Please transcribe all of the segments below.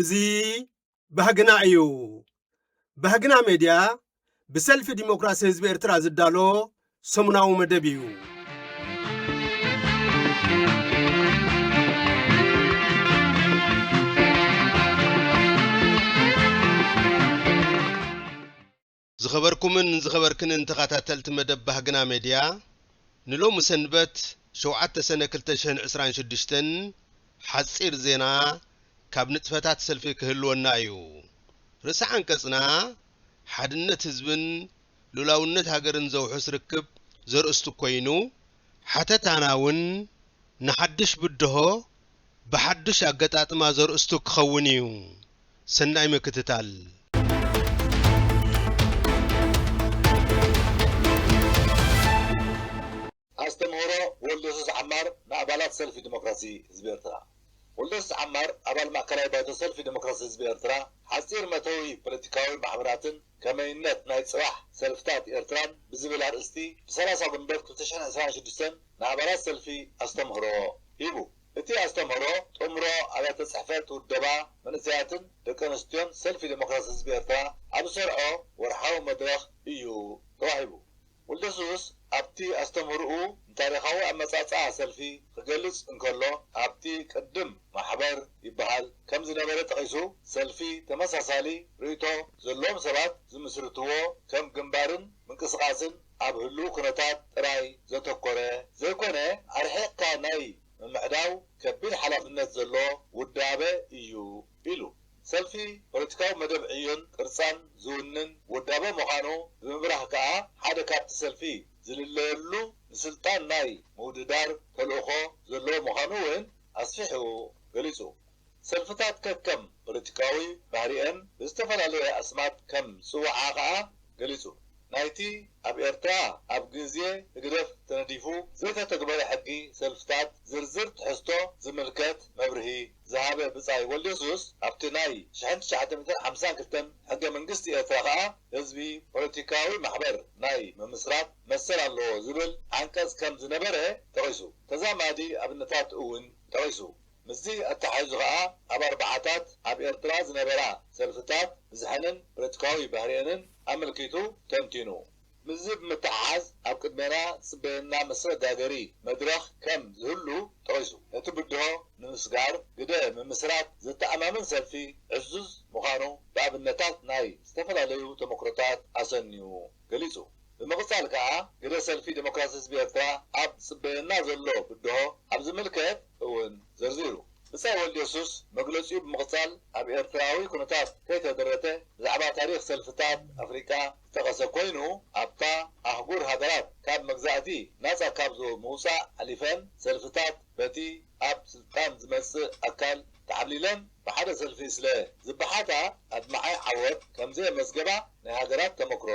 እዙ ባህግና እዩ ባህግና ሜድያ ብሰልፊ ዲሞክራሲ ህዝቢ ኤርትራ ዝዳሎ ሰሙናዊ መደብ እዩ ዝኸበርክንን ተኸታተልቲ መደብ ባህግና ሜድያ ንሎም ሰንበት 7 ሰነ 2026 ሓፂር ዜና ካብ ንጥፈታት ሰልፊ ክህልወና እዩ ርእሰ አንቀጽና ሓድነት ህዝብን ሉላውነት ሃገርን ዘውሑስ ርክብ ዘርእስቱ ኮይኑ ሓተታናውን ንሓድሽ ብድሆ ብሓድሽ አገጣጥማ ዘርእስቱ ክኸውን እዩ ሰናይ ምክትታል አስተምሮ ወልደስ ዓማር ናባላት ሰልፊ ዲሞክራሲ ህዝብ ኤርትራ ወልደስ ዓማር አባል ማዕከላዊ ባይቶ ሰልፊ ዲሞክራሲ ህዝብ ኤርትራ ሓፂር መተዊ ፖለቲካዊ ማሕበራትን ከመይነት ናይ ጽባሕ ሰልፍታት ኤርትራን ብዝብል አርእስቲ ብ30 ግንቦት 2026 ናባላት ሰልፊ አስተምሮ ሂቡ እቲ አስተምሮ ጥምሮ አብያተ ጽሕፈት ውደባ መንእሰያትን ደቂ ኣንስትዮን ሰልፊ ዲሞክራሲ ህዝብ ኤርትራ ኣብ ሰርዖ ወርሓዊ መድረኽ እዩ ተዋሂቡ ወልደሱስ ኣብቲ አስተምርኡ ታሪኻዊ ኣመጻጽኣ ሰልፊ ክገልጽ እንከሎ ኣብቲ ቅድም ማሕበር ይበሃል ከም ዝነበረ ጠቂሱ ሰልፊ ተመሳሳሊ ርእቶ ዘሎም ሰባት ዝምስርትዎ ከም ግንባርን ምንቅስቃስን ኣብ ህልው ኩነታት ጥራይ ዘተኮረ ዘይኮነ ኣርሒቕካ ናይ ምምዕዳው ከቢድ ሓላፍነት ዘሎ ውዳበ እዩ ኢሉ ሰልፊ ፖለቲካዊ መደብ ዕዮን ቅርጻን ዝውንን ውዳበ ምዃኑ ብምብራህ ከዓ ሓደ ካብቲ ሰልፊ ዝልለየሉ ንስልጣን ናይ ምውድዳር ተልእኾ ዘለዎ ምዃኑ እውን ኣስፊሑ ገሊጹ ሰልፍታት ከከም ፖለቲካዊ ባህሪአን ብዝተፈላለየ ኣስማት ከም ጽውዓ ከዓ ገሊጹ ናይቲ ኣብ ኤርትራ ኣብ ግዜ ህግደፍ ተነዲፉ ዘይተተግበረ ሕጊ ሰልፍታት ዝርዝር ትሕዝቶ ዝምልከት መብርሂ ዝሃበ ብጻይ ወልደሱስ ኣብቲ ናይ 1952 ሕገ መንግስቲ ኤርትራ ከዓ ህዝቢ ፖለቲካዊ ማሕበር ናይ ምምስራት መሰል ኣለዎ ዝብል አንቀጽ ከም ዝነበረ ጠቂሱ ተዛማዲ ኣብነታት እውን ጠቂሱ ምዚ ኣተሓይዙ ከዓ ኣብ ኣርባዓታት ኣብ ኤርትራ ዝነበራ ሰልፍታት ብዝሐንን ፖለቲካዊ ባህሪአንን ኣመልኪቱ ተንቲኑ ምዚ ብምትሓዝ ኣብ ቅድሜና ጽበየና መሰጋገሪ መድረኽ ከም ዝህሉ ጠቂሱ እቲ ብድሆ ንምስጋር ግደ ምምስራት ዝተኣማምን ሰልፊ ዕዙዝ ምዃኑ ብኣብነታት ናይ ዝተፈላለዩ ተመክሮታት ኣሰኒዩ ገሊጹ ብምቕጻል ከዓ ግደ ሰልፊ ዲሞክራሲ ህዝቢ ኤርትራ ኣብ ጽበየና ዘሎ ብድሆ ኣብ ዝምልከት እውን ዘርዚሩ ብጻይ ወልደሱስ መግለጺኡ ብምቕጻል ኣብ ኤርትራዊ ኩነታት ከይተደረተ ብዛዕባ ታሪኽ ሰልፍታት ኣፍሪቃ ዝተቐሰ ኮይኑ ኣብታ ኣህጉር ሃገራት ካብ መግዛእቲ ናጻ ካብ ምውፃእ ሓሊፈን ሰልፍታት በቲ ኣብ ስልጣን ዝመጽእ ኣካል ተዓብሊለን ብሓደ ሰልፊ ስለ ዝበሓታ ኣድማዓይ ዓወት ከምዘይ መዝገባ ናይ ሃገራት ተመክሮ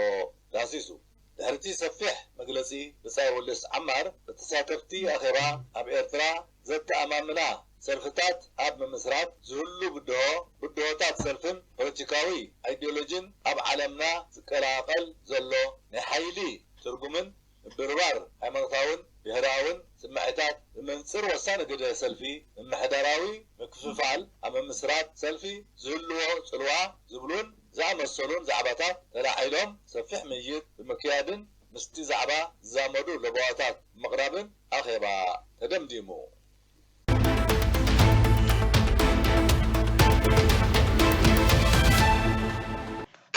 ዳሲሱ ድሕርቲ ሰፊሕ መግለጺ ብጻይ ወልደስ ዓማር በተሳተፍቲ ኣኼባ ኣብ ኤርትራ ዘተኣማምና ሰልፍታት ኣብ ምምስራት ዝህሉ ብድሆታት ሰልፍን ፖለቲካዊ አይዲዮሎጂን ኣብ ዓለምና ዝቀላቀል ዘሎ ናይ ሓይሊ ትርጉምን ብርባር ሃይማኖታውን ብሄራውን ስምዒታት ብምንጽር ወሳኒ ግደ ሰልፊ ምምሕዳራዊ ምክፍፋል ኣብ ምምስራት ሰልፊ ዝህልዎ ጽልዋ ዝብሉን ዝኣመሰሉን ዛዕባታት ተላዒሎም ሰፊሕ ምይይጥ ብምክያድን ምስቲ ዛዕባ ዝዛመዱ ለባዋታት ምቕራብን ኣኼባ ተደምዲሙ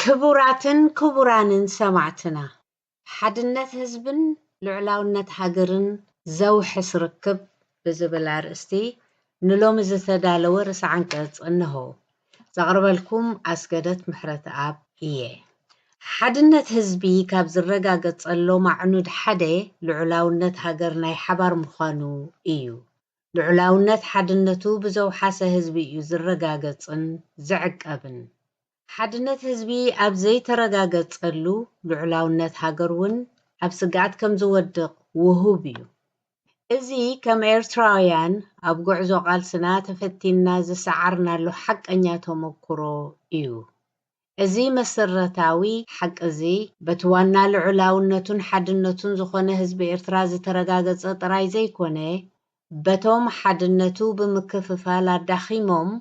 ክቡራትን ክቡራንን ሰማዕትና ሓድነት ህዝብን ልዕላውነት ሃገርን ዘውሕስ ርክብ ብዝብል አርእስቲ ንሎሚ ዝተዳለወ ርእሰ አንቀጽ እንሆ ዘቕርበልኩም ኣስገደት ምሕረት ኣብ እየ ሓድነት ህዝቢ ካብ ዝረጋገጸሎም ኣዕኑድ ሓደ ልዕላውነት ሃገር ናይ ሓባር ምዃኑ እዩ ልዕላውነት ሓድነቱ ብዘውሓሰ ህዝቢ እዩ ዝረጋገጽን ዝዕቀብን ሓድነት ህዝቢ ኣብ ዘይተረጋገጸሉ ልዕላውነት ሃገር እውን ኣብ ስጋኣት ከም ዝወድቕ ውሁብ እዩ እዚ ከም ኤርትራውያን ኣብ ጉዕዞ ቃልስና ተፈቲና ዝሰዓርናሉ ሓቀኛ ተመክሮ እዩ እዚ መሰረታዊ ሓቂ እዚ በቲ ዋና ልዕላውነቱን ሓድነቱን ዝኾነ ህዝቢ ኤርትራ ዝተረጋገጸ ጥራይ ዘይኮነ በቶም ሓድነቱ ብምክፍፋል ኣዳኺሞም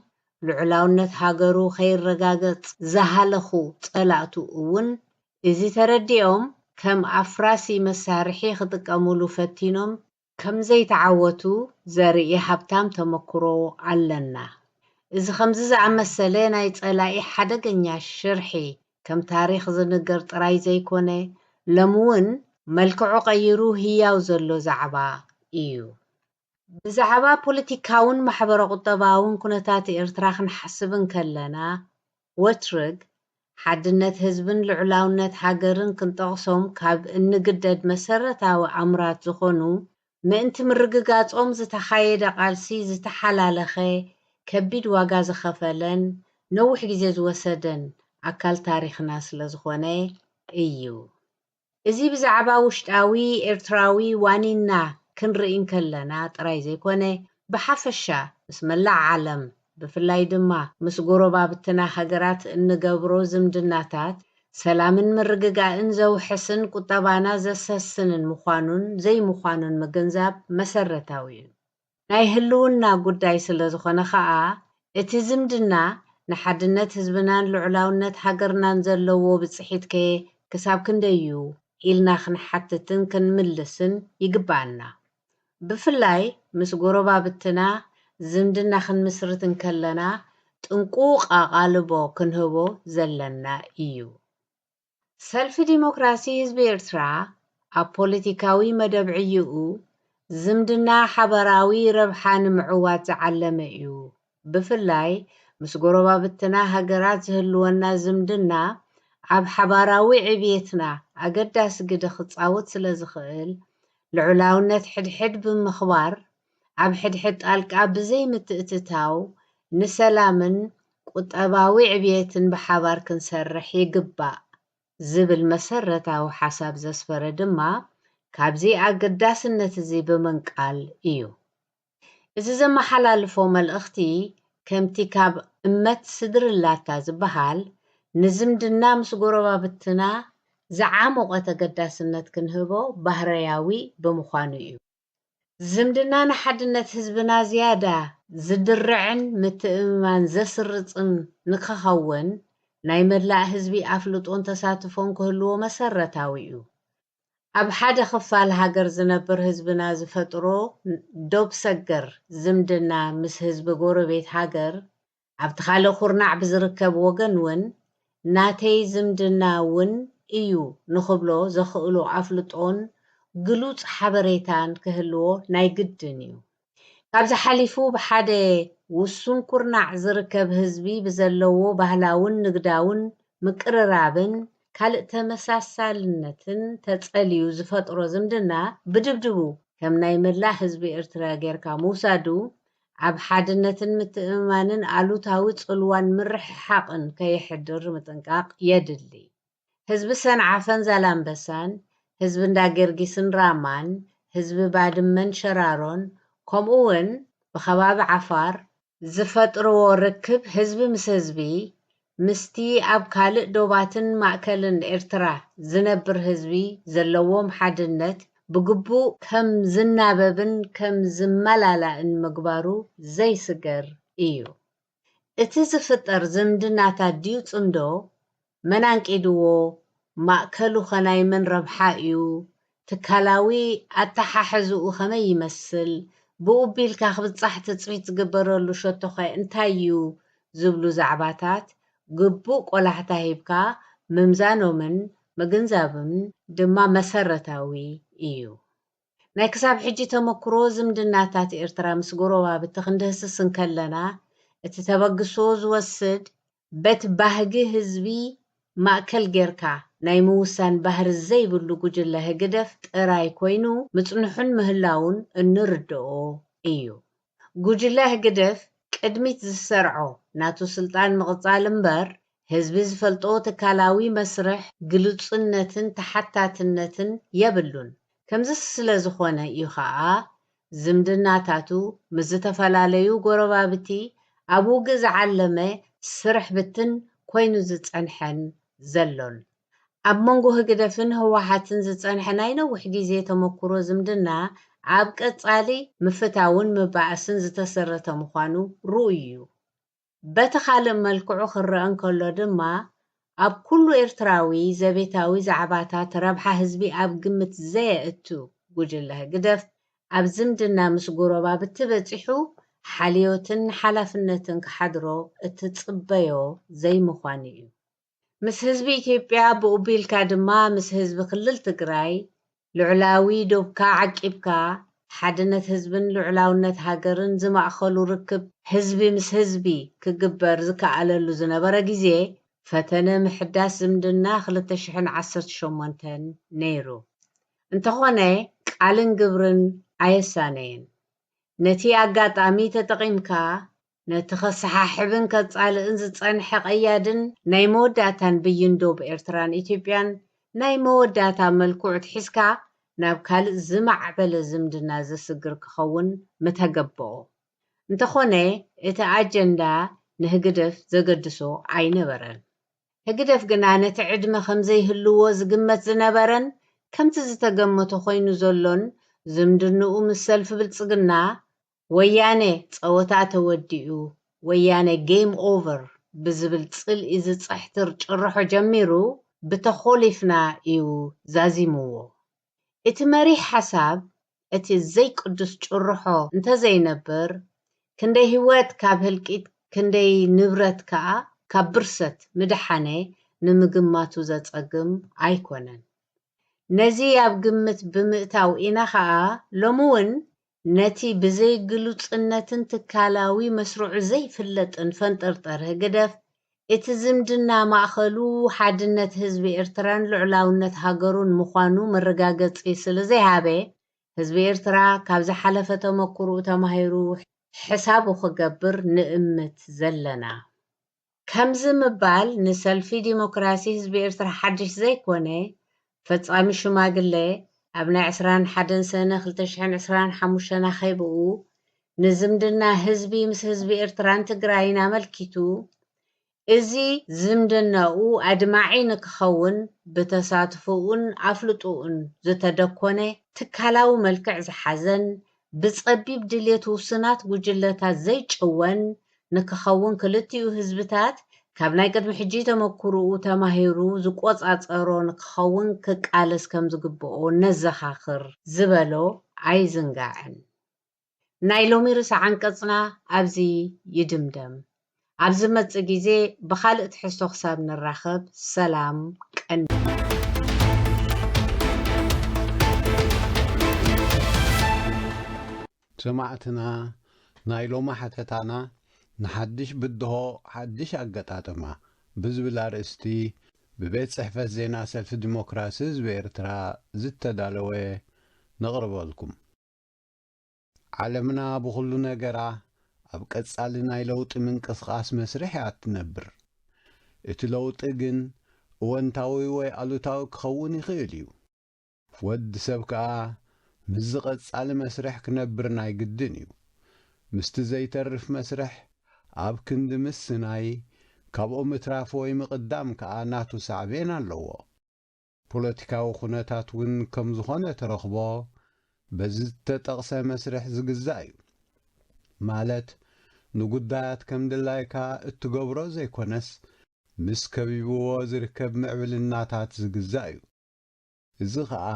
ልዕላውነት ሃገሩ ከይረጋገጽ ዝሃለኹ ጸላእቱ እውን እዚ ተረዲኦም ከም ኣፍራሲ መሳርሒ ክጥቀሙሉ ፈቲኖም ከም ዘይተዓወቱ ዘርኢ ሃብታም ተመክሮ ኣለና። እዚ ከምዚ ዝኣመሰለ ናይ ጸላኢ ሓደገኛ ሽርሒ ከም ታሪክ ዝንገር ጥራይ ዘይኮነ ሎሚ እውን መልክዑ ቀይሩ ህያው ዘሎ ዛዕባ እዩ። ብዛዕባ ፖለቲካውን ማሕበረ ቁጠባውን ኩነታት ኤርትራ ክንሓስብ ከለና ወትርግ ሓድነት ህዝብን ልዕላውነት ሃገርን ክንጠቕሶም ካብ እንግደድ መሰረታዊ ኣምራት ዝኾኑ ምእንቲ ምርግጋጾም ዝተኻየደ ቃልሲ ዝተሓላለኸ ከቢድ ዋጋ ዝኸፈለን ነዊሕ ግዜ ዝወሰደን ኣካል ታሪክና ስለ ዝኾነ እዩ። እዚ ብዛዕባ ውሽጣዊ ኤርትራዊ ዋኒና ክንርኢ ከለና ጥራይ ዘይኮነ ብሓፈሻ ምስ መላእ ዓለም ብፍላይ ድማ ምስ ጎረባብትና ሃገራት እንገብሮ ዝምድናታት ሰላምን ምርግጋእን ዘውሕስን ቁጠባና ዘሰስንን ምዃኑን ዘይምዃኑን ምግንዛብ መሰረታዊ እዩ። ናይ ህልውና ጉዳይ ስለ ዝኾነ ከዓ እቲ ዝምድና ንሓድነት ህዝብናን ልዕላውነት ሃገርናን ዘለዎ ብፅሒት ከ ክሳብ ክንደዩ ኢልና ክንሓትትን ክንምልስን ይግባአና። ብፍላይ ምስ ጎረባብትና ዝምድና ክንምስርትን ከለና ጥንቁቅ ኣቓልቦ ክንህቦ ዘለና እዩ። ሰልፊ ዲሞክራሲ ህዝቢ ኤርትራ ኣብ ፖለቲካዊ መደብ ዕይኡ ዝምድና ሓበራዊ ረብሓ ንምዕዋት ዝዓለመ እዩ። ብፍላይ ምስ ጎረባብትና ሃገራት ዝህልወና ዝምድና ኣብ ሓባራዊ ዕብየትና ኣገዳሲ ግደ ክፃወት ስለ ዝኽእል ልዕላውነት ሕድሕድ ብምኽባር ኣብ ሕድሕድ ጣልቃ ብዘይ ምትእትታው ንሰላምን ቁጠባዊ ዕብየትን ብሓባር ክንሰርሕ ይግባእ ዝብል መሰረታዊ ሓሳብ ዘስፈረ ድማ ካብዚ ኣገዳስነት እዚ ብምንቃል እዩ። እዚ ዘመሓላልፎ መልእኽቲ ከምቲ ካብ እመት ስድርላታ ዝበሃል ንዝምድና ምስ ጎረባብትና ዝዓመቐ ተገዳስነት ክንህቦ ባህርያዊ ብምዃኑ እዩ። ዝምድና ንሓድነት ህዝብና ዝያዳ ዝድርዕን ምትእምማን ዘስርፅን ንክኸውን ናይ መላእ ህዝቢ ኣፍልጦን ተሳትፎን ክህልዎ መሰረታዊ እዩ። ኣብ ሓደ ክፋል ሃገር ዝነብር ህዝብና ዝፈጥሮ ዶብ ሰገር ዝምድና ምስ ህዝቢ ጎረቤት ሃገር ኣብቲ ካልእ ኩርናዕ ብዝርከብ ወገን እውን ናተይ ዝምድና እውን እዩ ንኽብሎ ዘኽእሎ ኣፍልጦን ግሉፅ ሓበሬታን ክህልዎ ናይ ግድን እዩ። ካብዚ ሓሊፉ ብሓደ ውሱን ኩርናዕ ዝርከብ ህዝቢ ብዘለዎ ባህላውን ንግዳውን ምቅርራብን ካልእ ተመሳሳልነትን ተጸልዩ ዝፈጥሮ ዝምድና ብድብድቡ ከም ናይ መላእ ህዝቢ ኤርትራ ጌርካ ምውሳዱ ኣብ ሓድነትን ምትእምማንን ኣሉታዊ ጽልዋን ምርሕሓቕን ከየሕድር ምጥንቃቕ የድሊ። ህዝቢ ሰንዓፈን ዛላምበሳን ህዝቢ እንዳገርጊስን ራማን ህዝቢ ባድመን ሸራሮን ከምኡ እውን ብኸባቢ ዓፋር ዝፈጥርዎ ርክብ ህዝቢ ምስ ህዝቢ ምስቲ ኣብ ካልእ ዶባትን ማእከልን ኤርትራ ዝነብር ህዝቢ ዘለዎም ሓድነት ብግቡእ ከም ዝናበብን ከም ዝመላላእን ምግባሩ ዘይስገር እዩ። እቲ ዝፍጠር ዝምድናታት ድዩ ጽምዶ መናንቂድዎ ማእከሉ ኸናይ መን ረብሓ እዩ ትካላዊ ኣተሓሕዝኡ ኸመይ ይመስል ብኡቢልካ ክብጻሕ ትጽቢት ዝግበረሉ ሸቶኸ እንታይ እዩ ዝብሉ ዛዕባታት ግቡእ ቆላሕታ ሂብካ ምምዛኖምን ምግንዛብን ድማ መሰረታዊ እዩ። ናይ ክሳብ ሕጂ ተመክሮ ዝምድናታት ኤርትራ ምስ ጎረባብቲ ክንድህስስን ከለና እቲ ተበግሶ ዝወስድ በቲ ባህጊ ህዝቢ ማእከል ጌርካ ናይ ምውሳን ባህሪ ዘይብሉ ጉጅለ ህግደፍ ጥራይ ኮይኑ ምጽንሑን ምህላውን እንርድኦ እዩ። ጉጅለ ህግደፍ ቅድሚት ዝሰርዖ ናቱ ስልጣን ምቕጻል እምበር ህዝቢ ዝፈልጦ ትካላዊ መስርሕ ግልጽነትን ተሓታትነትን የብሉን። ከምዚ ስለ ዝኾነ እዩ ከዓ ዝምድናታቱ ምስ ዝተፈላለዩ ጎረባብቲ ኣብ ውግእ ዝዓለመ ስራሕ ብትን ኮይኑ ዝጸንሐን ዘሎን። ኣብ መንጎ ህግደፍን ህወሓትን ዝጸንሐ ናይ ነዊሕ ግዜ ተመክሮ ዝምድና ኣብ ቀጻሊ ምፍታውን ምባእስን ዝተሰረተ ምዃኑ ርኡይ እዩ። بتخالق ملكعو خرأن كله دما أب كل إرتراوي زبيتاوي زعباتات ربحة هزبي أب قمت زي اتو وجلها قدف أب زمدنا مسقورو باب التبتحو حاليوتن حلفنتن كحدرو اتتصبيو زي مخوانيو مس هزبي إثيوبيا بقبيل كادما مس هزب خلل تقراي لعلاوي دوبكا عقبكا حدنت هزبن لعلاونت هاجرن زماخلو ركب هزبي مس هزبي كجبر زكاللو زنبره غزي فتنه محداس زمدنا 2018 نيرو انتخونه قالن جبرن ايسانين نتي አጋጣሚ ተጠቂምካ ነቲ ከሰሓሕብን ከጻልእን ዝጸንሐ ቀያድን ናይ መወዳእታን ብይንዶ ብኤርትራን ኢትዮጵያን ናይ መወዳእታ መልክዕ ትሒዝካ ናብ ካልእ ዝማዕበለ ዝምድና ዘስግር ክኸውን ምተገብኦ እንተኾነ እቲ ኣጀንዳ ንህግደፍ ዘገድሶ ኣይነበረን ህግደፍ ግና ነቲ ዕድመ ከምዘይህልዎ ዝግመት ዝነበረን ከምቲ ዝተገመቶ ኮይኑ ዘሎን ዝምድንኡ ምስ ሰልፊ ብልጽግና ወያኔ ጸወታ ተወዲኡ ወያኔ ጌም ኦቨር ብዝብል ጽልኢ ዝጸሕትር ጭርሖ ጀሚሩ ብተኾሊፍና እዩ ዛዚምዎ እቲ መሪሕ ሓሳብ እቲ ዘይቅዱስ ጭርሖ እንተዘይነብር ክንደይ ህይወት ካብ ህልቂት ክንደይ ንብረት ከዓ ካብ ብርሰት ምድሓነ ንምግማቱ ዘጸግም ኣይኮነን ነዚ ኣብ ግምት ብምእታው ኢና ከዓ ሎምውን ነቲ ብዘይ ግሉጽነትን ትካላዊ መስሩዕ ዘይፍለጥን ፈንጠርጠር ህግደፍ እቲ ዝምድና ማእኸሉ ሓድነት ህዝቢ ኤርትራን ልዕላውነት ሃገሩን ምዃኑ መረጋገፂ ስለዘይሃበ ህዝቢ ኤርትራ ካብ ዝሓለፈ ተመክሩ ተማሂሩ ሕሳቡ ክገብር ንእምት ዘለና ከምዚ ምባል ንሰልፊ ዲሞክራሲ ህዝቢ ኤርትራ ሓድሽ ዘይኮነ ፈጻሚ ሽማግለ ኣብ ናይ 21 ሰነ 2025 ኸይብኡ ንዝምድና ህዝቢ ምስ ህዝቢ ኤርትራን ትግራይን ኣመልኪቱ እዚ ዝምድናኡ ኣድማዒ ንክኸውን ብተሳትፎኡን ኣፍልጡኡን ዝተደኮነ ትካላዊ መልክዕ ዝሓዘን ብጸቢብ ድሌት ውስናት ጉጅለታት ዘይጭወን ንክኸውን ክልቲኡ ህዝብታት ካብ ናይ ቅድሚ ሕጂ ተመክሩኡ ተማሂሩ ዝቆጻጸሮ ንክኸውን ክቃለስ ከም ዝግብኦ ነዘኻኽር ዝበሎ ኣይዝንጋዕን ናይ ሎሚ ርእሲ ዓንቀጽና ኣብዚ ይድምደም ኣብ ዝመጽእ ግዜ ብኻልእ ትሕዝቶ ክሳብ ንራኸብ ሰላም ቀንዲ ሰማዕትና ናይ ሎማ ሓተታና ንሓድሽ ብድሆ ሓድሽ ኣገጣጥማ ብዝብል ኣርእስቲ ብቤት ጽሕፈት ዜና ሰልፊ ዲሞክራሲ ህዝቢ ኤርትራ ዝተዳለወ ነቕርበልኩም ዓለምና ብኹሉ ነገራ ኣብ ቀጻሊ ናይ ለውጢ ምንቅስቓስ መስርሕ እያ ትነብር እቲ ለውጢ ግን እወንታዊ ወይ ኣሉታዊ ክኸውን ይኽእል እዩ ወዲ ሰብ ከዓ ምስ ቀጻሊ መስርሕ ክነብር ናይ ግድን እዩ ምስቲ ዘይተርፍ መስርሕ ኣብ ክንዲ ምስናይ ካብኦ ምትራፍ ወይ ምቕዳም ከዓ ናቱ ሳዕቤን ኣለዎ ፖለቲካዊ ኩነታት እውን ከም ዝኾነ ተረኽቦ በዚ ዝተጠቕሰ መስርሕ ዝግዛእ እዩ ማለት ንጉዳያት ከም ድላይካ እትገብሮ ዘይኮነስ ምስ ከቢብዎ ዝርከብ ምዕብልናታት ዝግዛእ እዩ እዚ ከዓ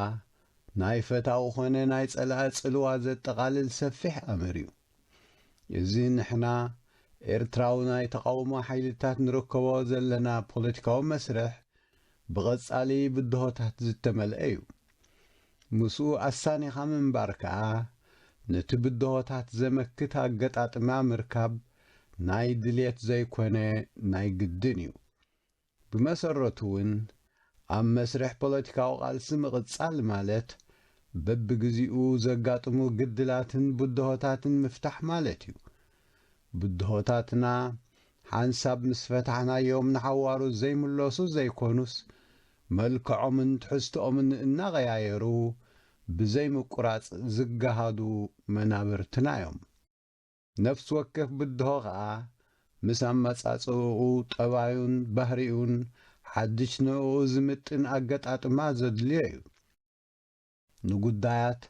ናይ ፈታዊ ኾነ ናይ ጸላእ ጽልዋ ዘጠቓልል ሰፊሕ ኣምር እዩ እዚ ንሕና ኤርትራዊ ናይ ተቃውሞ ሓይልታት ንርከቦ ዘለና ፖለቲካዊ መስርሕ ብቐጻሊ ብድሆታት ዝተመልአ እዩ ምስኡ ኣሳኒኻ ምንባር ከዓ ነቲ ብድሆታት ዘመክት ኣገጣጥማ ምርካብ ናይ ድልየት ዘይኮነ ናይ ግድን እዩ ብመሰረቱ እውን ኣብ መስርሕ ፖለቲካዊ ቃልሲ ምቕጻል ማለት በብግዚኡ ዘጋጥሙ ግድላትን ብድሆታትን ምፍታሕ ማለት እዩ ብድሆታትና ሓንሳብ ምስ ፈታሕናዮም ንሓዋሩ ዘይምለሱ ዘይኮኑስ መልክዖምን ትሕዝቶኦምን እናቐያየሩ ብዘይ ምቁራጽ ዝገሃዱ መናብርትና እዮም ነፍሲ ወከፍ ብድሆ ከዓ ምስ ኣመጻጽኡ ጠባዩን ባህሪኡን ሓድሽ ንኡ ዝምጥን ኣገጣጥማ ዘድልዮ እዩ ንጉዳያት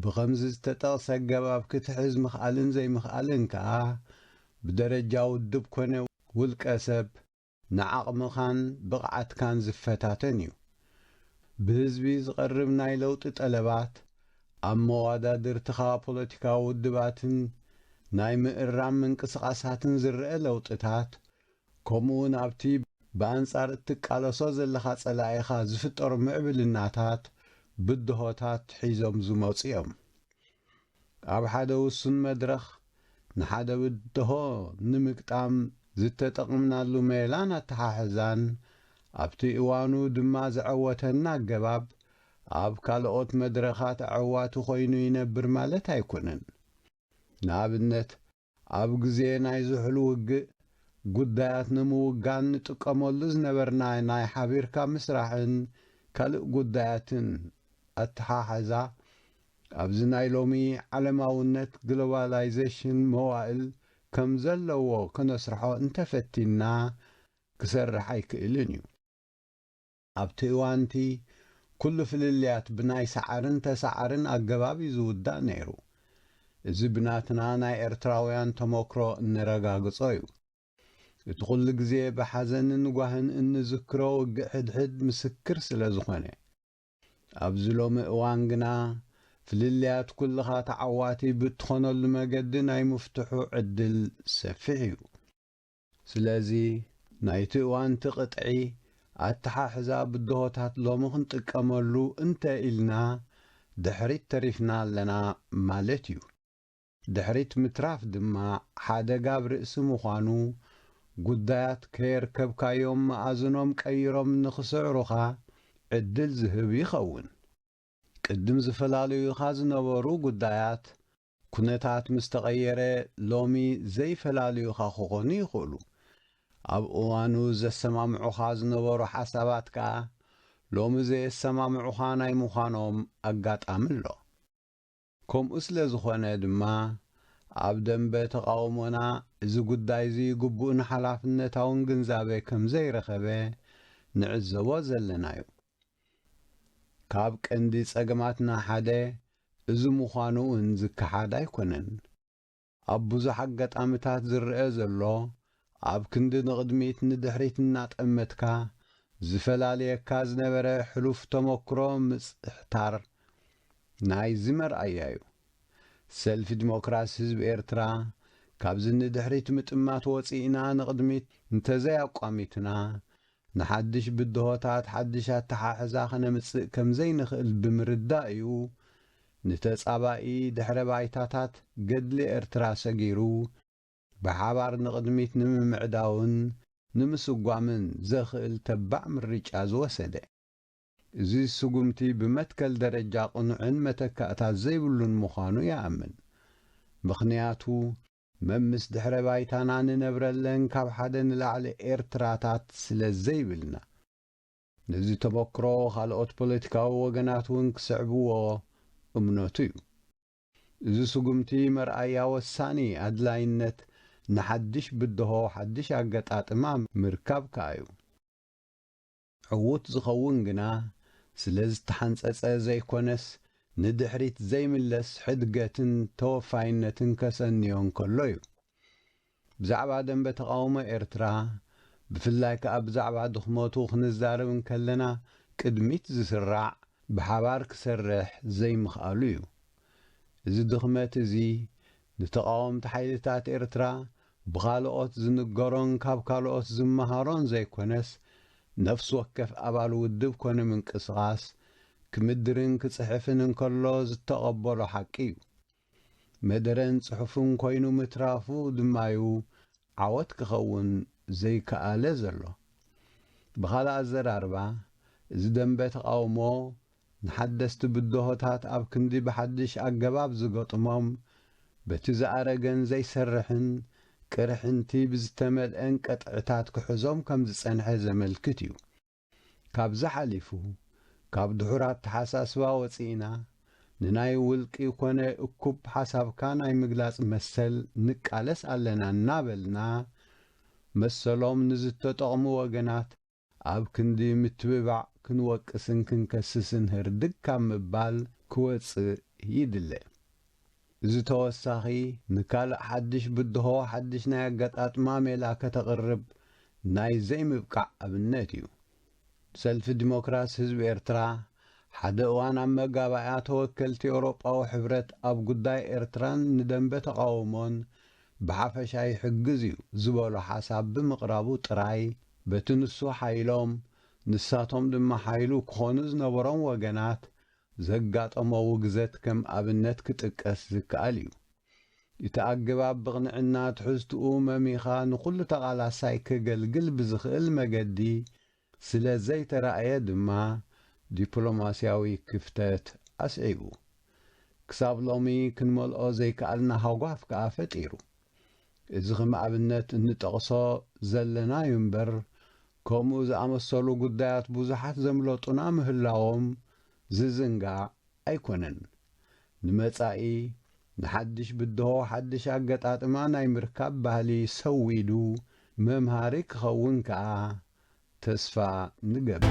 ብኸምዚ ዝተጠቕሰ ገባብ ክትሕዝ ምኽኣልን ዘይምኽኣልን ከዓ بدرجة ودب كونه والكسب نعقمخان بقعت كان زفتاتنيو بهزبي زقرب ناي لوط طلبات أم موادادر تخا بوليتيكا ودباتن ناي مقرام منقسقاساتن زرئ لوطታት كمون أبتي بأنصار التقالصو زلخا صلايخا زفطر معبلناتات بدهوታት حيزم زموصيهم أب حدا وسن مدرخ نحدا بدهو نمقطام زتطقمنالو ميلان أتحاحزان أبتي إوانو دما زعوتنا جباب أب كالقوت مدرخات عواتو خوينو ينبر مالت أيكونن نابنت أب جزينا يزحلو وقع قدايات نمو وقعن نتقاملو زنبرنا ناي حبيركا مسرحن كالق قداياتن أتحاحزا أبزناي لومي علماونت جلوباليزيشن موائل كم زلو كنسرحو انتفتنا كسرح يكئلنيو أبتيوانتي كل فلليات بناي سعرن تسعرن أقبابي زودا نيرو إذا بناتنا ناي إرتراويان تموكرو نرقاقصويو تقول لقزي بحزن نقوهن إن ذكرو حد مسكر سلازخوني أبزلو مقوانقنا فلليات كلها تعواتي بتخونو المقد ناي مفتحو عدل سفحيو سلازي ناي تقوان تقطعي أتحاحزا بدهوتات لومخن تقاملو انت إلنا دحريت تريفنا لنا مالتيو دحريت متراف دما حدا قاب رئيس مخانو قدايات كير كبكايوم مأزنوم كيروم نخسعروخا عدل زهب يخون قدم زفلالو يخاز نورو قدايات كنتات مستغيرة لومي زي فلالو يخا خوخوني يخولو أب أوانو زي السمامعو خاز نورو حسابات كا لومي زي السمامعو خاناي مخانوم أقات أملو كوم أسلا زخوانا دما أب دنبه تقاومونا إذا قداي زي قبون حلافنتاون قنزابي كم زي رخبه نعزوو زلنايو كاب كندي سقماتنا حدا إذا مخانو انزك حدا يكونن أب بوزا حقات أمتات زرقه زلو أب كندي نقدميت ندحريتنا تأمتكا زفلالي كاز نبره حلوف تموكرو مسحتار ناي زمر أيايو سلف ديمقراسي حزب إرترا كابزن دحريت متمات وصينا نقدميت انتزاي أقاميتنا نحدش بدهوتات حدشات تحاحزا خنمص كم زي نخل بمردايو نتصابائي دحر بايتاتات قدلي إرترا سجيرو بحبار نقدميت نممعداون نمسقوامن زخل تبع مريج أزوسده زي سقمتي بمتكل درجة قنعن متكأتات زي بلون مخانو يأمن بخنياتو ممس دحر بايتانا ننبرلن كاب حدا نلعلي إرتراتات سلزي بلنا نزي تبكرو خالقوت بوليتيكاو وغناتون كسعبوو امنوتيو زي سقمتي مرأيا والساني أدلاينت نحدش بدهو حدش عقات امام مركب كايو عوت زخون قنا سلز تحنصص زي كونس ندحريت زي ملس حدقتن توفاينتن كسنيون كلويو بزعبا دنبه تقاومه إرترا بفلاي كأب زعبا دخموتو خنزاربن كلنا قدميت زسرع بحبار كسرح زي مخاليو زي دخمت زي نتقاوم تحيلتات إرترا بغالقوت زنقرون كاب كالقوت زمهارون زي كونس نفس وكف أبال ودب كون من قصغاس كمدرن كصحفن كله زتقبلو حقيو مدرن صحفن كوينو مترافو دمايو عوت كخون زي كآله زلو بخالا الزراربا زدنبه تقاومو نحدست بدهوتات أب كندي بحدش أقباب زقطمام بتزعرقن زي سرحن كرحنتي بزتمل قطعتات كحزوم كم زصنحه زملكتيو كاب زحليفو كاب دحورات تحساسوا وصينا نناي ولقي كونه اكوب حساب كان اي مغلاص مسل نقالس علنا نابلنا مسلوم نزتطقمو وغنات اب كندي متببع كنوقسن كنكسسن هردك كم بال كوص يدله إذا توساخي نكال حدش بدهو حدش نايقات أطما ميلا كتغرب ناي زي مبقع أبناتيو سلف ديمقراس حزب إرترا حد أوان أما قابعات توكلتي أوروبا وحبرت أب قداي إرتران ندنبه تقاومون بحفشاي حقزيو زبالو حساب بمقرابو تراي بتنسو حيلوم نساتهم دم حيلو كونز نبرون وغنات زقات أما وقزت كم أبنت كتقس ذكاليو يتأقباب بغنعنا تحزتو مميخا نقول تغالا سايك قلقل بزخل مقدي سلا زي ترأي دما ديبلوماسياوي كفتات أسعيبو كساب لومي كنملقو زي كألنا هاقواف كافت إيرو إزغم أبنت نتقصو زلنا ينبر كومو زأمسولو قدايات بوزحات زملوطنا مهلاهم ززنقع أيكونن نمتائي نحدش بدهو حدش أقطات ما ناي مركب بهلي سويدو ممهارك خونكا تسفى نقب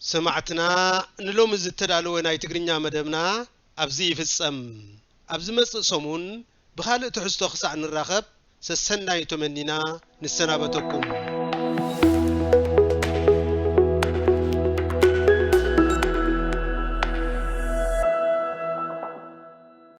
سمعتنا نلوم الزتدالو ناي تقرنيا مدبنا أبزي في السم أبزي مسء سمون بخالق تحستو خسع نراخب سسناي تمنينا نسنابتكم